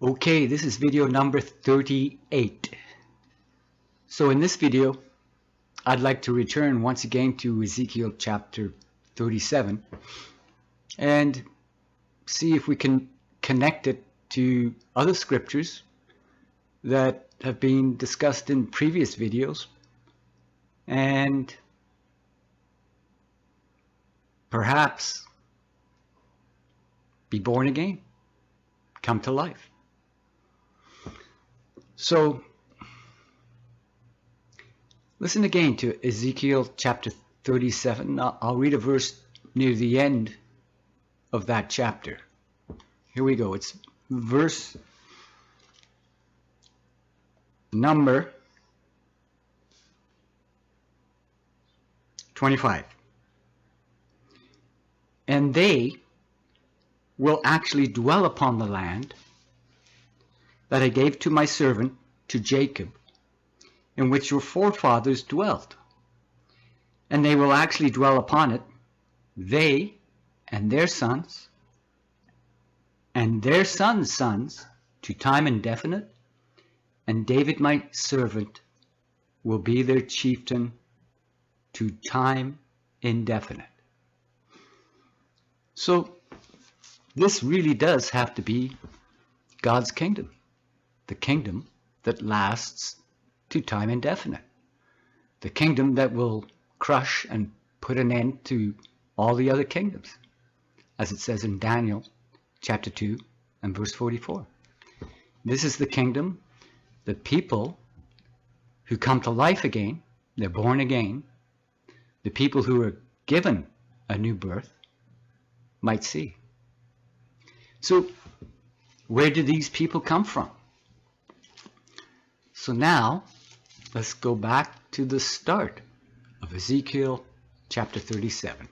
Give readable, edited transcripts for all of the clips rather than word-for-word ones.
Okay, this is video number 38. So in this video, I'd like to return once again to Ezekiel chapter 37 and see if we can connect it to other scriptures that have been discussed in previous videos and perhaps be born again, come to life. So listen again to Ezekiel chapter 37. I'll read a verse near the end of that chapter. Here we go. It's verse number 25. And they will actually dwell upon the land that I gave to my servant, to Jacob, in which your forefathers dwelt. And they will actually dwell upon it, they and their sons, and their sons' sons, to time indefinite, and David my servant will be their chieftain to time indefinite. So this really does have to be God's kingdom, the kingdom that lasts to time indefinite, the kingdom that will crush and put an end to all the other kingdoms, as it says in Daniel chapter 2 and verse 44. This is the kingdom that people who come to life again, they're born again, the people who are given a new birth might see. So where do these people come from? So now let's go back to the start of Ezekiel chapter 37.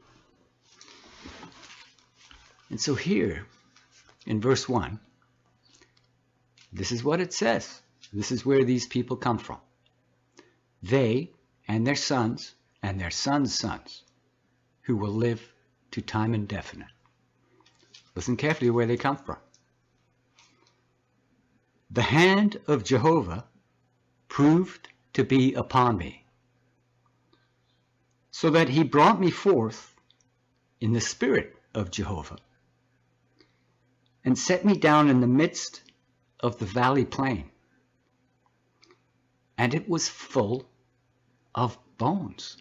And so here in verse 1, this is what it says. This is where these people come from. They and their sons and their sons' sons who will live to time indefinite. Listen carefully where they come from. The hand of Jehovah proved to be upon me, so that he brought me forth in the spirit of Jehovah, and set me down in the midst of the valley plain, and it was full of bones.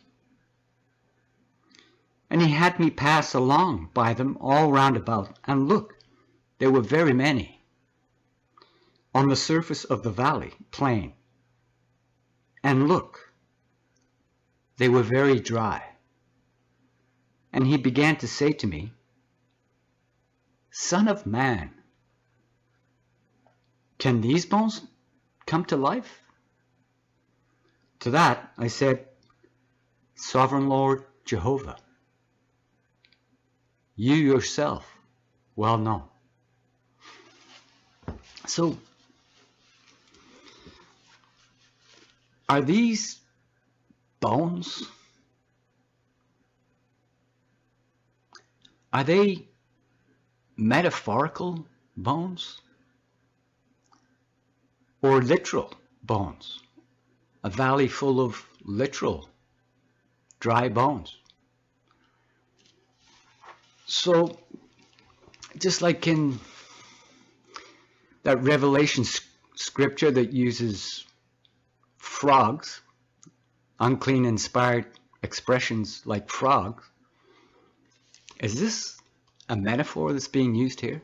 And he had me pass along by them all round about, and look, there were very many on the surface of the valley plain. And look, they were very dry. And he began to say to me, Son of man, can these bones come to life? To that I said, Sovereign Lord Jehovah, you yourself well know. So, are these bones? Are they metaphorical bones or literal bones? A valley full of literal dry bones. So, just like in that Revelation scripture that uses frogs, unclean inspired expressions like frogs, is this a metaphor that's being used here?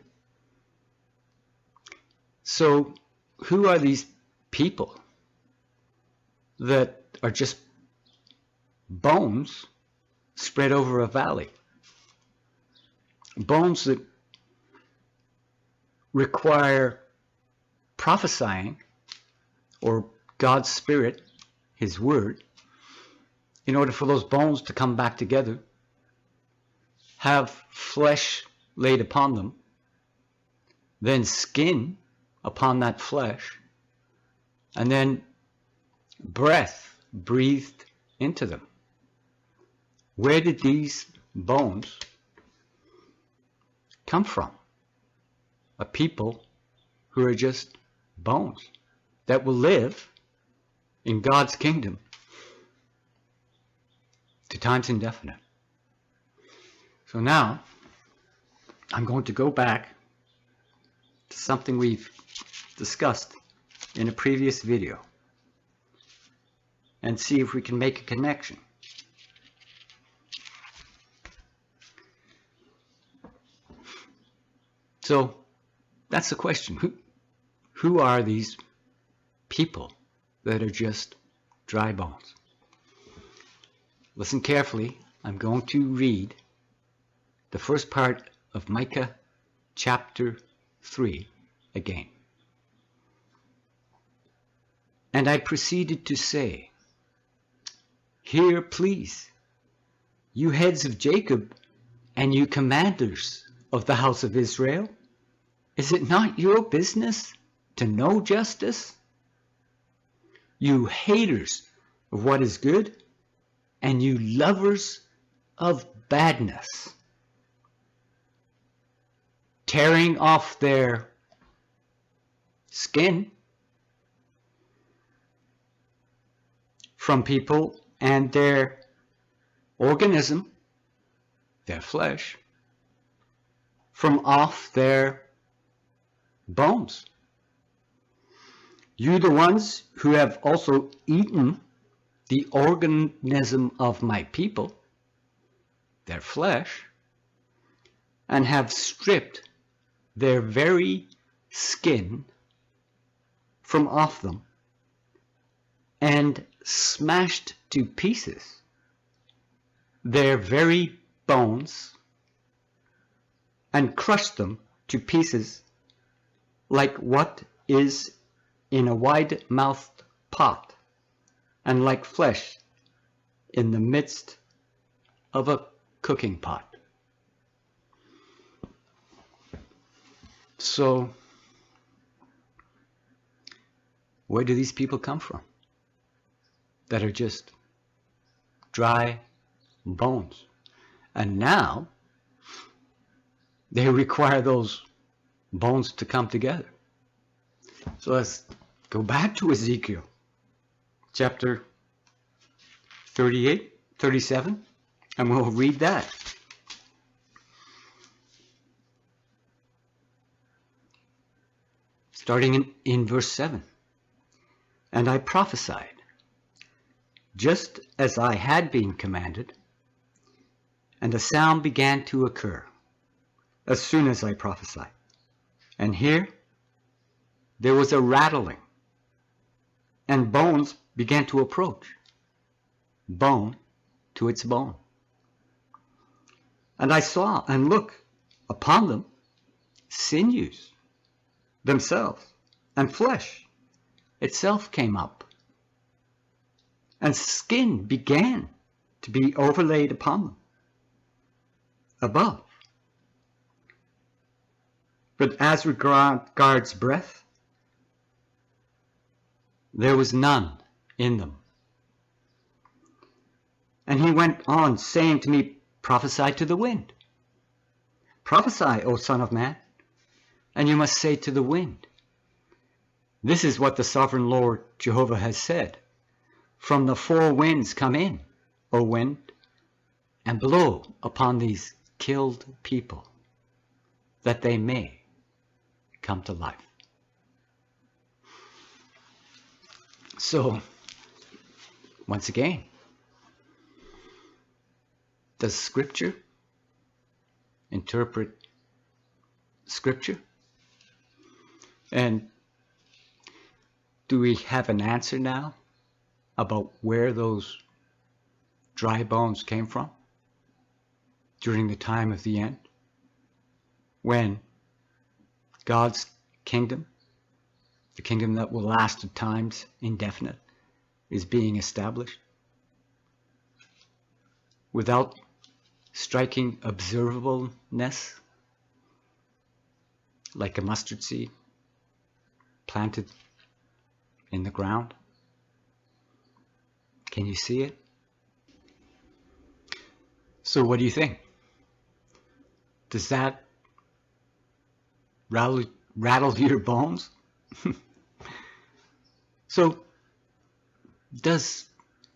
So who are these people that are just bones spread over a valley? Bones that require prophesying or God's Spirit, His Word, in order for those bones to come back together, have flesh laid upon them, then skin upon that flesh, and then breath breathed into them. Where did these bones come from? A people who are just bones that will live in God's kingdom to times indefinite. So now I'm going to go back to something we've discussed in a previous video and see if we can make a connection. So that's the question. Who are these people that are just dry bones? Listen carefully. I'm going to read the first part of Micah chapter 3 again. And I proceeded to say, hear, please, you heads of Jacob and you commanders of the house of Israel. Is it not your business to know justice? You haters of what is good and you lovers of badness, tearing off their skin from people and their organism, their flesh, from off their bones. You the ones who have also eaten the organism of my people, their flesh, and have stripped their very skin from off them and smashed to pieces their very bones and crushed them to pieces like what is in a wide-mouthed pot and like flesh in the midst of a cooking pot. So, where do these people come from that are just dry bones? And now they require those bones to come together. So let's go back to Ezekiel chapter 37, and we'll read that. Starting in verse 7. And I prophesied, just as I had been commanded, and a sound began to occur as soon as I prophesied. And here there was a rattling, and bones began to approach, bone to its bone. And I saw and look upon them sinews themselves, and flesh itself came up, and skin began to be overlaid upon them above. But as regards breath, there was none in them. And he went on saying to me, prophesy to the wind. Prophesy, O son of man, and you must say to the wind, this is what the sovereign Lord Jehovah has said. From the four winds come in, O wind, and blow upon these killed people, that they may come to life. So, once again, does Scripture interpret Scripture? And do we have an answer now about where those dry bones came from during the time of the end, when God's kingdom, the kingdom that will last to times indefinite, is being established without striking observableness, like a mustard seed planted in the ground? Can you see it? So what do you think? Does that rattle your bones? So, does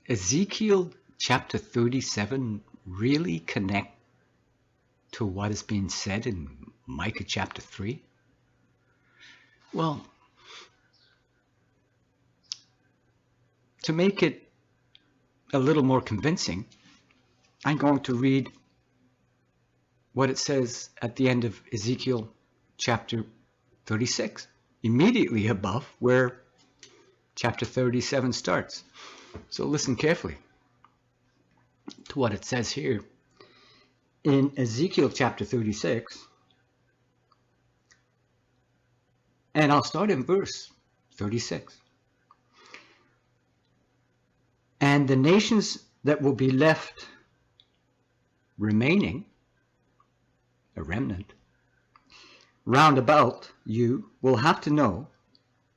Ezekiel chapter 37 really connect to what is being said in Micah chapter 3? Well, to make it a little more convincing, I'm going to read what it says at the end of Ezekiel chapter 36, immediately above where chapter 37 starts. So listen carefully to what it says here in Ezekiel chapter 36, and I'll start in verse 36. And the nations that will be left remaining, a remnant, round about you will have to know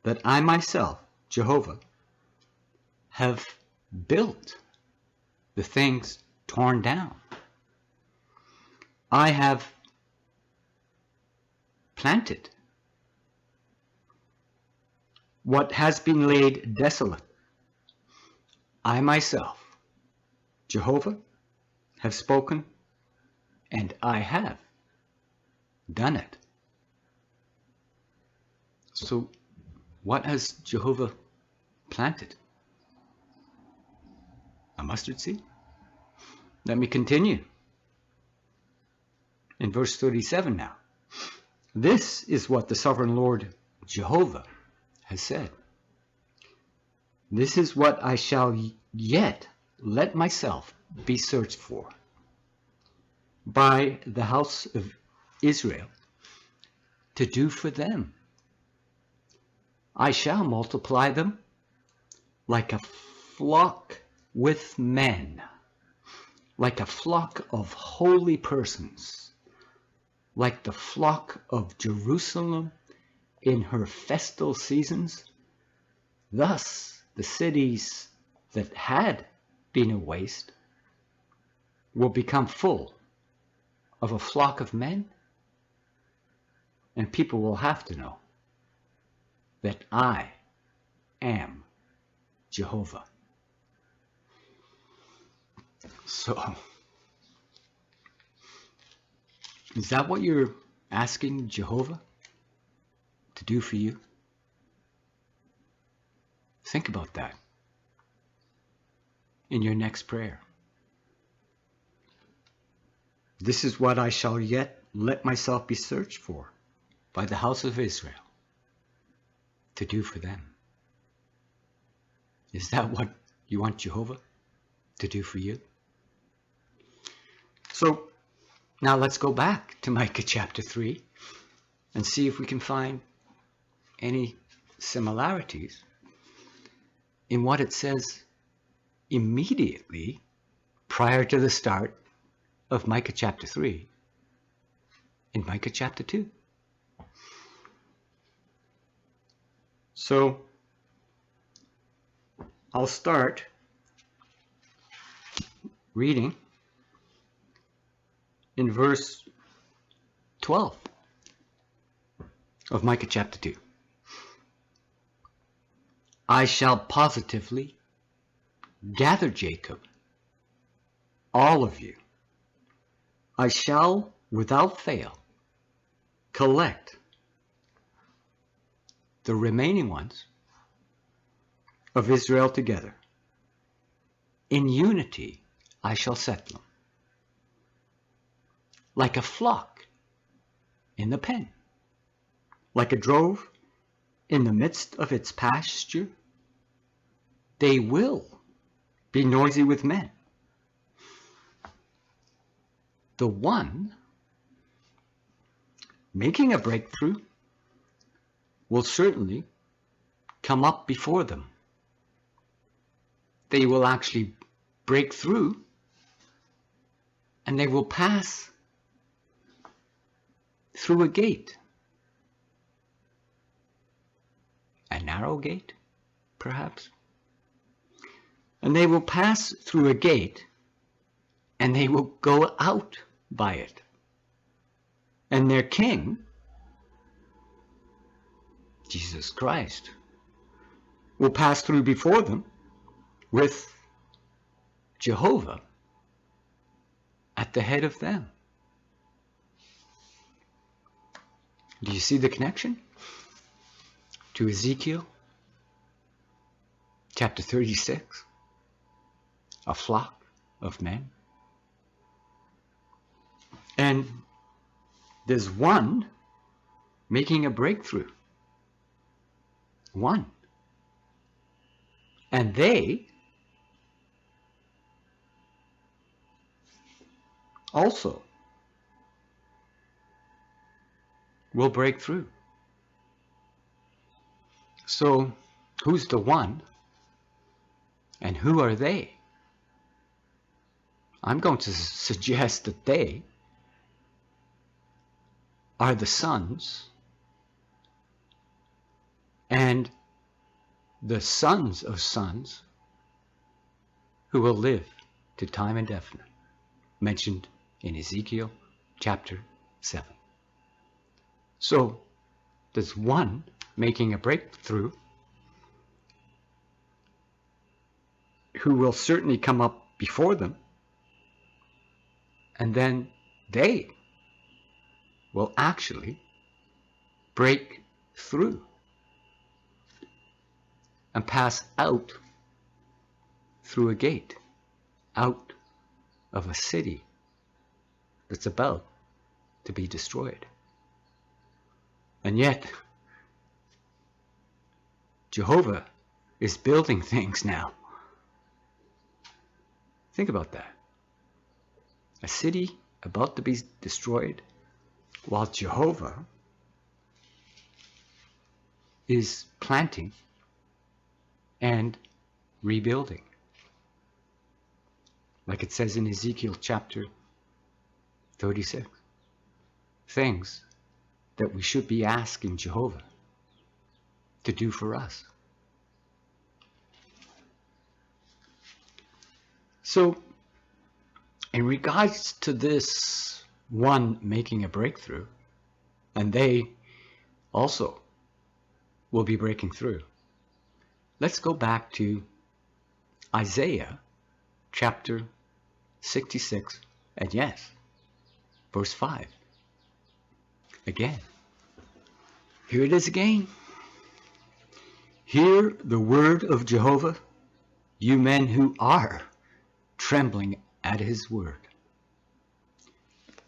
that I myself, Jehovah, have built the things torn down. I have planted what has been laid desolate. I myself, Jehovah, have spoken, and I have done it. So, what has Jehovah planted? A mustard seed? Let me continue. In verse 37 now. This is what the sovereign Lord Jehovah has said. This is what I shall yet let myself be searched for by the house of Israel to do for them. I shall multiply them like a flock with men, like a flock of holy persons, like the flock of Jerusalem in her festal seasons. Thus the cities that had been a waste will become full of a flock of men, and people will have to know that I am Jehovah. So, is that what you're asking Jehovah to do for you? Think about that in your next prayer. This is what I shall yet let myself be searched for by the house of Israel to do for them. Is that what you want Jehovah to do for you? So now let's go back to Micah chapter 3 and see if we can find any similarities in what it says immediately prior to the start of Micah chapter 3 in Micah chapter 2. So I'll start reading in verse 12 of Micah chapter 2. I shall positively gather Jacob, all of you. I shall, without fail, collect the remaining ones of Israel together. In unity I shall set them, like a flock in the pen, like a drove in the midst of its pasture. They will be noisy with men. The one making a breakthrough will certainly come up before them. They will actually break through, and they will pass through a gate. A narrow gate, perhaps. And they will pass through a gate, and they will go out by it. And their king Jesus Christ, will pass through before them with Jehovah at the head of them. Do you see the connection to Ezekiel chapter 36? A flock of men. And there's one making a breakthrough. One. And they also will break through. So, who's the one? And who are they? I'm going to suggest that they are the sons and the sons of sons who will live to time indefinite, mentioned in Ezekiel chapter 7. So, there's one making a breakthrough who will certainly come up before them, and then they will actually break through and pass out through a gate, out of a city that's about to be destroyed. And yet, Jehovah is building things now. Think about that. A city about to be destroyed, while Jehovah is planting and rebuilding. Like it says in Ezekiel chapter 36. Things that we should be asking Jehovah to do for us. So, in regards to this one making a breakthrough, and they also will be breaking through, let's go back to Isaiah chapter 66, and yes, verse 5. Again, here it is again. Hear the word of Jehovah, you men who are trembling at his word.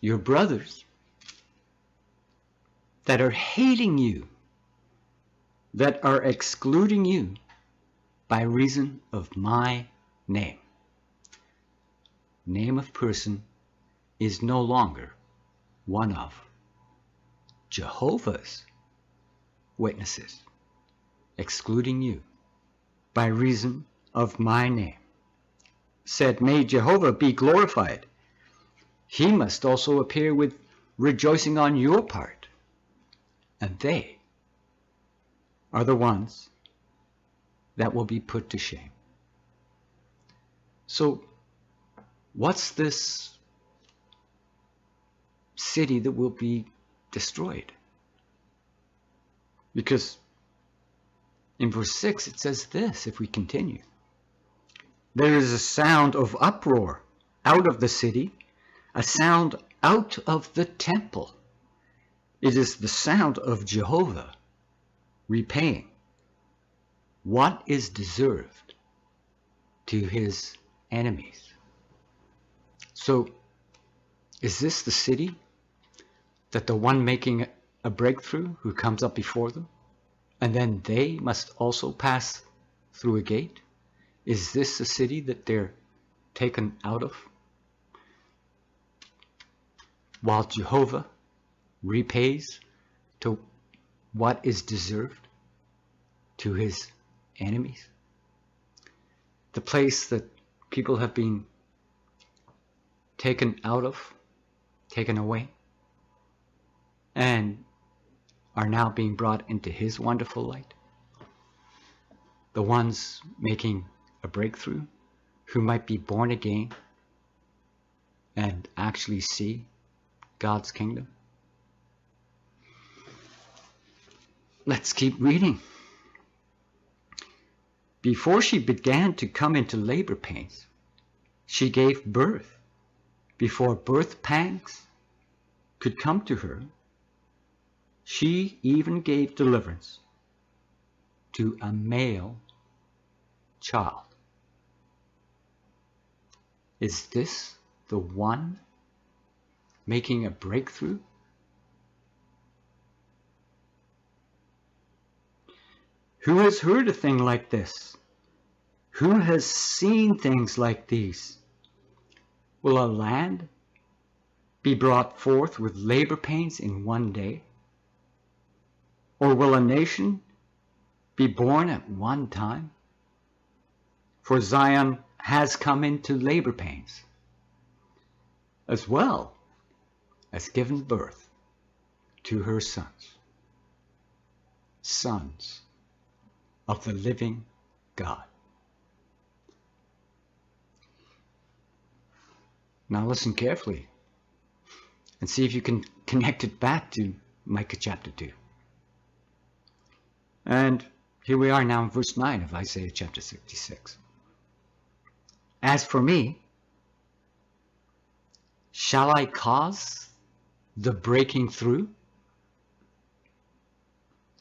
Your brothers that are hating you, that are excluding you by reason of my name. Name of person is no longer one of Jehovah's witnesses, excluding you by reason of my name. Said, may Jehovah be glorified. He must also appear with rejoicing on your part. And they are the ones that will be put to shame. So, what's this city that will be destroyed? Because in verse 6 it says this, if we continue. There is a sound of uproar out of the city, a sound out of the temple. It is the sound of Jehovah repaying what is deserved to his enemies. So, is this the city that the one making a breakthrough who comes up before them, and then they must also pass through a gate? Is this the city that they're taken out of? While Jehovah repays to what is deserved to his enemies? The place that people have been taken out of, taken away, and are now being brought into his wonderful light. The ones making a breakthrough, who might be born again and actually see God's kingdom. let's keep reading. Before she began to come into labor pains, she gave birth. Before birth pangs could come to her, she even gave deliverance to a male child. Is this the one making a breakthrough? Who has heard a thing like this? Who has seen things like these? Will a land be brought forth with labor pains in one day? Or will a nation be born at one time? For Zion has come into labor pains, as well as given birth to her sons, sons of the living God. Now listen carefully and see if you can connect it back to Micah chapter 2. And here we are now in verse 9 of Isaiah chapter 66. As for me, shall I cause the breaking through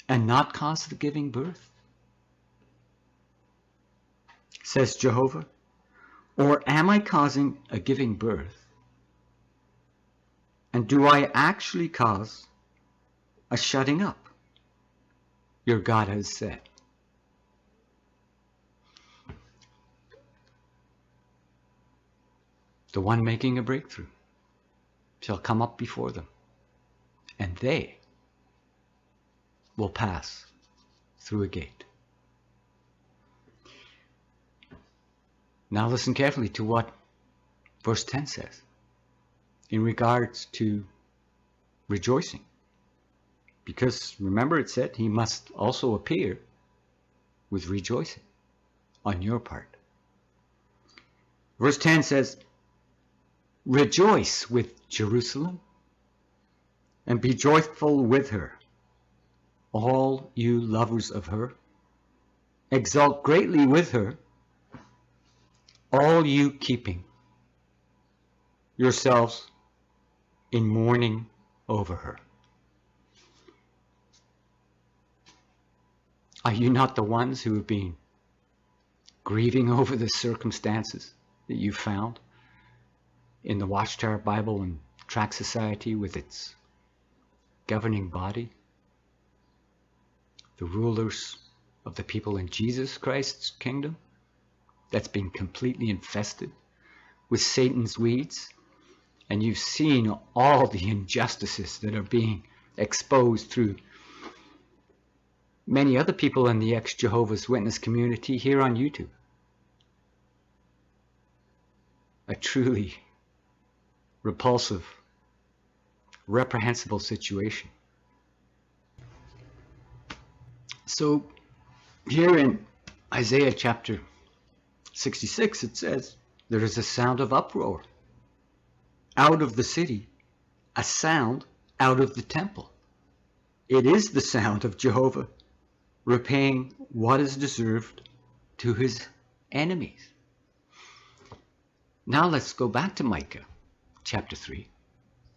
and not cause the giving birth? Says Jehovah. Or am I causing a giving birth? And do I actually cause a shutting up? Your God has said. The one making a breakthrough shall come up before them, and they will pass through a gate. Now listen carefully to what verse 10 says in regards to rejoicing. Because remember it said he must also appear with rejoicing on your part. Verse 10 says, rejoice with Jerusalem and be joyful with her, all you lovers of her. Exult greatly with her, all you keeping yourselves in mourning over her. Are you not the ones who have been grieving over the circumstances that you found in the Watchtower Bible and Tract Society with its governing body? The rulers of the people in Jesus Christ's kingdom that's been completely infested with Satan's weeds, and you've seen all the injustices that are being exposed through many other people in the ex-Jehovah's Witness community here on YouTube. A truly repulsive, reprehensible situation. So here in Isaiah chapter 66 it says, there is a sound of uproar out of the city, a sound out of the temple. It is the sound of Jehovah repaying what is deserved to his enemies. Now let's go back to Micah chapter 3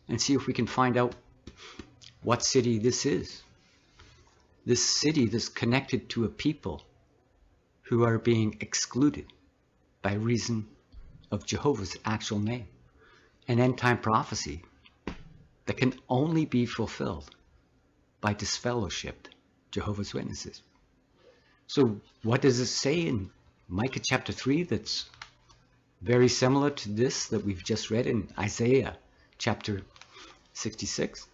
and see if we can find out what city this is. This city that's connected to a people who are being excluded by reason of Jehovah's actual name. An end-time prophecy that can only be fulfilled by disfellowshipped Jehovah's Witnesses. So what does it say in Micah chapter 3 that's very similar to this that we've just read in Isaiah chapter 66?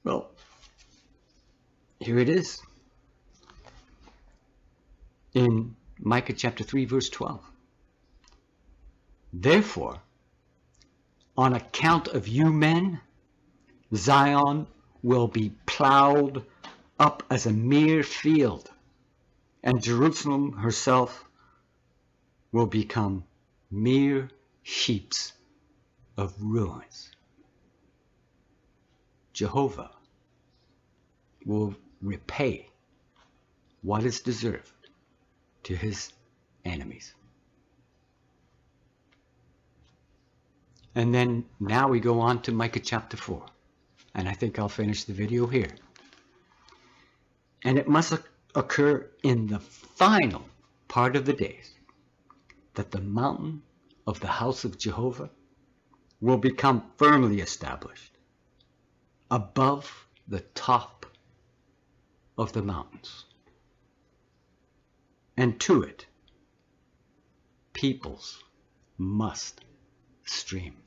Well, here it is in Micah chapter 3 verse 12. Therefore, on account of you men, Zion will be plowed up as a mere field, and Jerusalem herself will become mere heaps of ruins. Jehovah will repay what is deserved to his enemies. And then now we go on to Micah chapter 4. And I think I'll finish the video here. And it must occur in the final part of the days that the mountain of the house of Jehovah will become firmly established above the top of the mountains. And to it, peoples must stream.